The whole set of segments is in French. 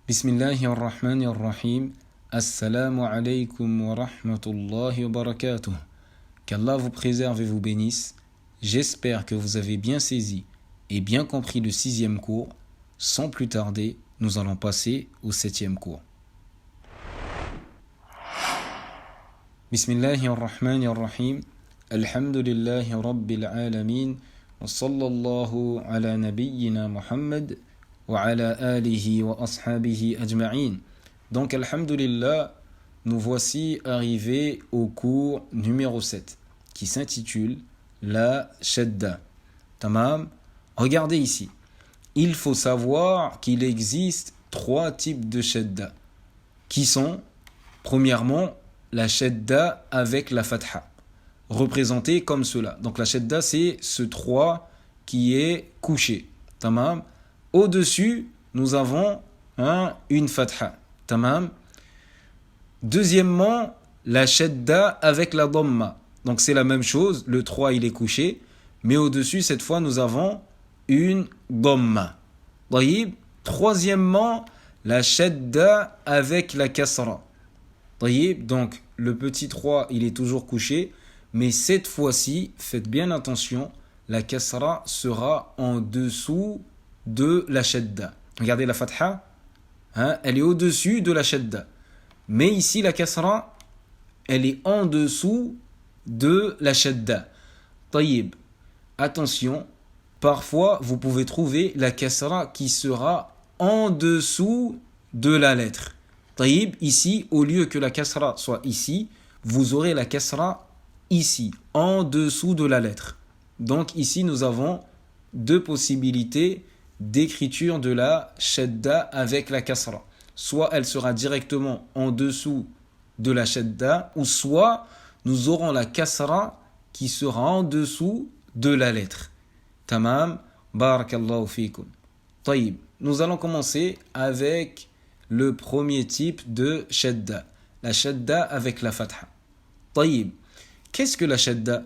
Bismillahirrahmanirrahim. Assalamu alaikum wa rahmatullahi wa barakatuh. Qu'Allah vous préserve et vous bénisse. J'espère que vous avez bien saisi et bien compris le 6e cours. Sans plus tarder, nous allons passer au 7e cours. Bismillahirrahmanirrahim. Alhamdulillahi rabbil alamin. Wa sallallahu ala nabiyyina Muhammad. Wa ala alihi wa ashabihi ajma'in. Donc, alhamdulillah, nous voici arrivés au cours numéro 7, qui s'intitule la shadda. Tamam. Regardez ici. Il faut savoir qu'il existe 3 types de shadda, qui sont, premièrement, la shadda avec la fatha, représentée comme cela. Donc, la shadda, c'est ce 3 qui est couché. Tamam. Au-dessus, nous avons une fatha. Tamam. Deuxièmement, la shadda avec la dhamma. Donc c'est la même chose, le 3 il est couché, mais au-dessus, cette fois, nous avons une dhamma. Troisièmement, la shadda avec la kasra. Donc le petit 3, il est toujours couché, mais cette fois-ci, faites bien attention, la kasra sera en dessous de la shadda. Regardez la fatha, elle est au-dessus de la shadda. Mais ici, la kasra, elle est en dessous de la shadda. Taïb, attention, parfois vous pouvez trouver la kasra qui sera en dessous de la lettre. Taïb, ici, au lieu que la kasra soit ici, vous aurez la kasra ici, en dessous de la lettre. Donc ici, nous avons 2 possibilités d'écriture de la shadda avec la kasra. Soit elle sera directement en dessous de la shadda, ou soit nous aurons la kasra qui sera en dessous de la lettre. Tamam, barakallahu fikum. Taïb, nous allons commencer avec le premier type de shadda, la shadda avec la fatha. Taïb, qu'est-ce que la shadda?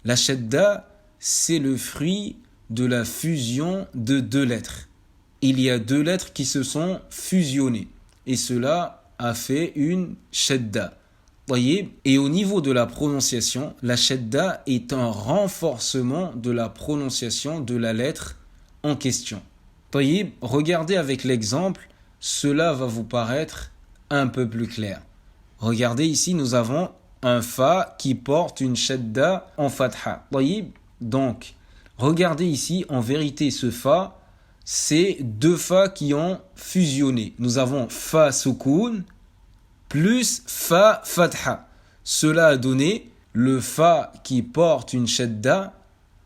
La shadda, c'est le fruit de la fusion de 2 lettres. Il y a 2 lettres qui se sont fusionnées et cela a fait une shadda. Et au niveau de la prononciation, la shadda est un renforcement de la prononciation de la lettre en question. Regardez avec l'exemple, cela va vous paraître un peu plus clair. Regardez ici, nous avons un fa qui porte une shadda en fatha. Donc, regardez ici, en vérité, ce fa, c'est 2 fa qui ont fusionné. Nous avons fa soukoun plus fa fatha. Cela a donné le fa qui porte une shadda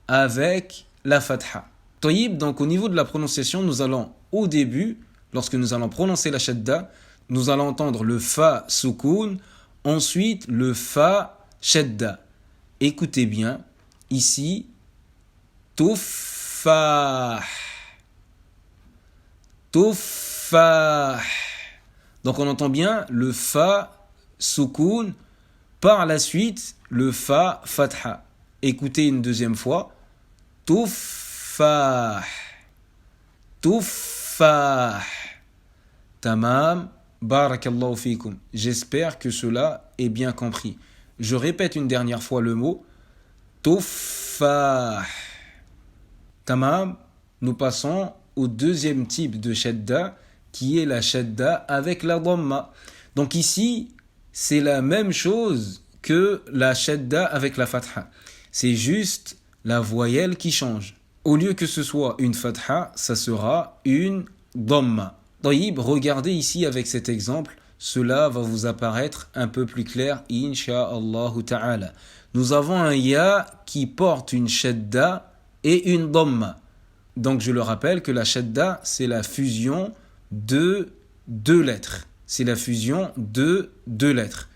avec la fatha. Donc, au niveau de la prononciation, nous allons, au début, lorsque nous allons prononcer la shadda, nous allons entendre le fa soukoun, ensuite le fa shadda. Écoutez bien, ici, tuffah. Tuffah. Donc on entend bien le fa soukoun, par la suite le fa fatha. Écoutez une deuxième fois. Tuffah. Tuffah. Tamam. Barakallahu fikum. J'espère que cela est bien compris. Je répète une dernière fois le mot. Tuffah. Tamam. Nous passons au deuxième type de shadda, qui est la shadda avec la dhamma. Donc ici, c'est la même chose que la shadda avec la fatha. C'est juste la voyelle qui change. Au lieu que ce soit une fatha, ça sera une dhamma. Regardez ici avec cet exemple, cela va vous apparaître un peu plus clair, insha'Allah ta'ala. Nous avons un ya qui porte une shadda et une dhamma. Donc je le rappelle que la shadda, c'est la fusion de 2 lettres. C'est la fusion de 2 lettres.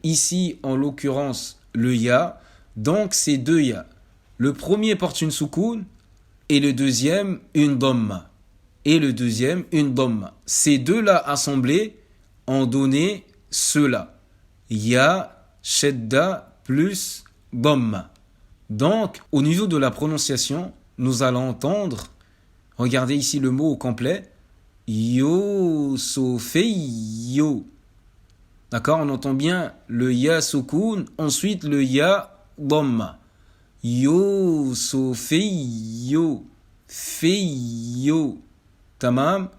Ici, en l'occurrence, le ya, donc c'est 2 ya. Le premier porte une soukoun et le deuxième une dhamma. Et le deuxième une dhamma. Ces 2-là assemblés ont donné cela. Ya, shadda plus dhamma. Donc, au niveau de la prononciation, nous allons entendre, regardez ici le mot au complet, Yusufiyu. D'accord, on entend bien le ya soukoun, ensuite le ya dhamma. Yusufiyu. Fiyu. Tamam.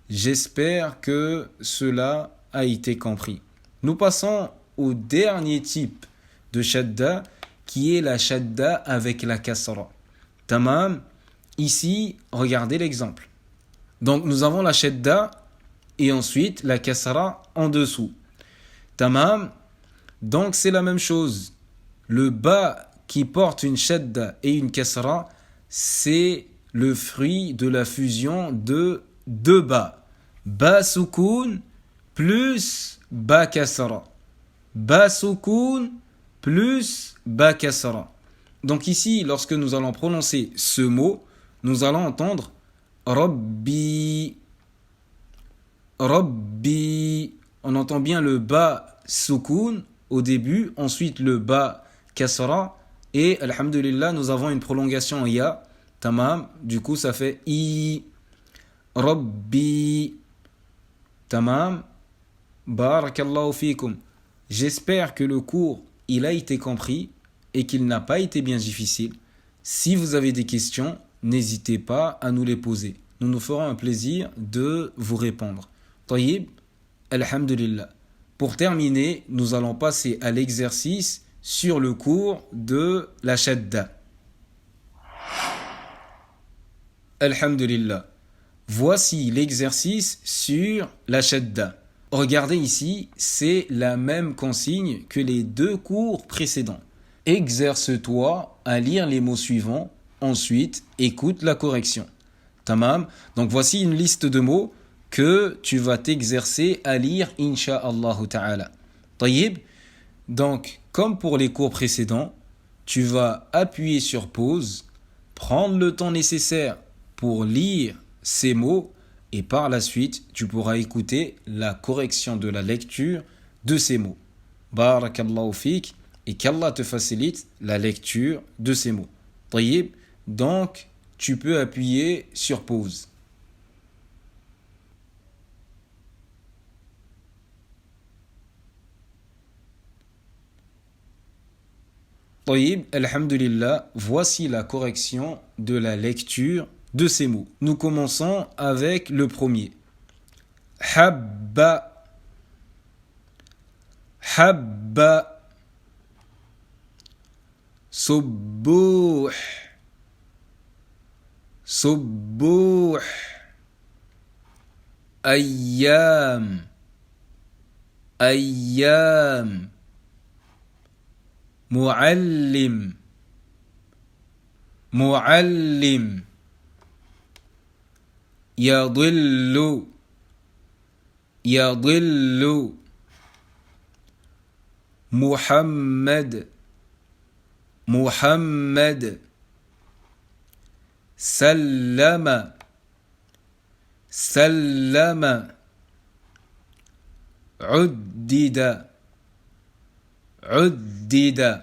J'espère que cela a été compris. Nous passons au dernier type de shadda qui est la shadda avec la kasra. Tamam. Ici, regardez l'exemple. Donc nous avons la shadda et ensuite la kasra en dessous. Tamam. Donc c'est la même chose. Le ba qui porte une shadda et une kasra, c'est le fruit de la fusion de deux ba. Ba soukoun plus ba kasra. Ba soukoun plus ba kasra. Donc ici, lorsque nous allons prononcer ce mot, nous allons entendre Rabbi. Rabbi. On entend bien le ba soukoun au début, ensuite le ba kasra, et alhamdulillah, nous avons une prolongation en ya. Tamam. Du coup, ça fait i. Rabbi. Tamam. Barakallahu fikum. J'espère que le cours, il a été compris et qu'il n'a pas été bien difficile. Si vous avez des questions, n'hésitez pas à nous les poser. Nous nous ferons un plaisir de vous répondre. Tayyib, alhamdulillah. Pour terminer, nous allons passer à l'exercice sur le cours de la shadda. Alhamdulillah. Voici l'exercice sur la shadda. Regardez ici, c'est la même consigne que les deux cours précédents. Exerce-toi à lire les mots suivants, ensuite écoute la correction. Tamam. Donc voici une liste de mots que tu vas t'exercer à lire, insha'Allah ta'ala. Tayyib. Donc, comme pour les cours précédents, tu vas appuyer sur pause, prendre le temps nécessaire pour lire ces mots et par la suite, tu pourras écouter la correction de la lecture de ces mots. Barakallahu fik, et qu'Allah te facilite la lecture de ces mots. Tayyib. Donc, tu peux appuyer sur pause. Tayyib, alhamdulillah, voici la correction de la lecture de ces mots. Nous commençons avec le premier. Habba. Habba. Subbuh. Subbuh. Ayyam. Ayyam. Muallim. Muallim. يضل يضل محمد محمد سلم سلم عدد عدد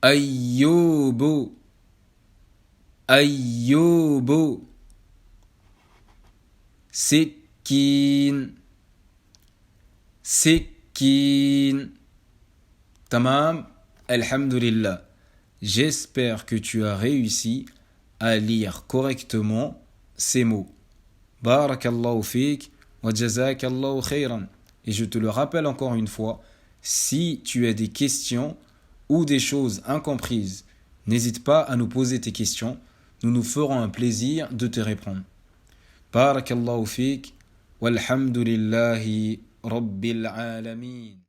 أيوب أيوب سكين سكين. Tamam. Alhamdulillah. J'espère que tu as réussi à lire correctement ces mots. Barakallahu fik wa jazakallahu khayran. Et je te le rappelle encore une fois, si tu as des questions ou des choses incomprises, n'hésite pas à nous poser tes questions. Nous nous ferons un plaisir de te répondre. Barakallahu fik walhamdulillahi rabbil alamin.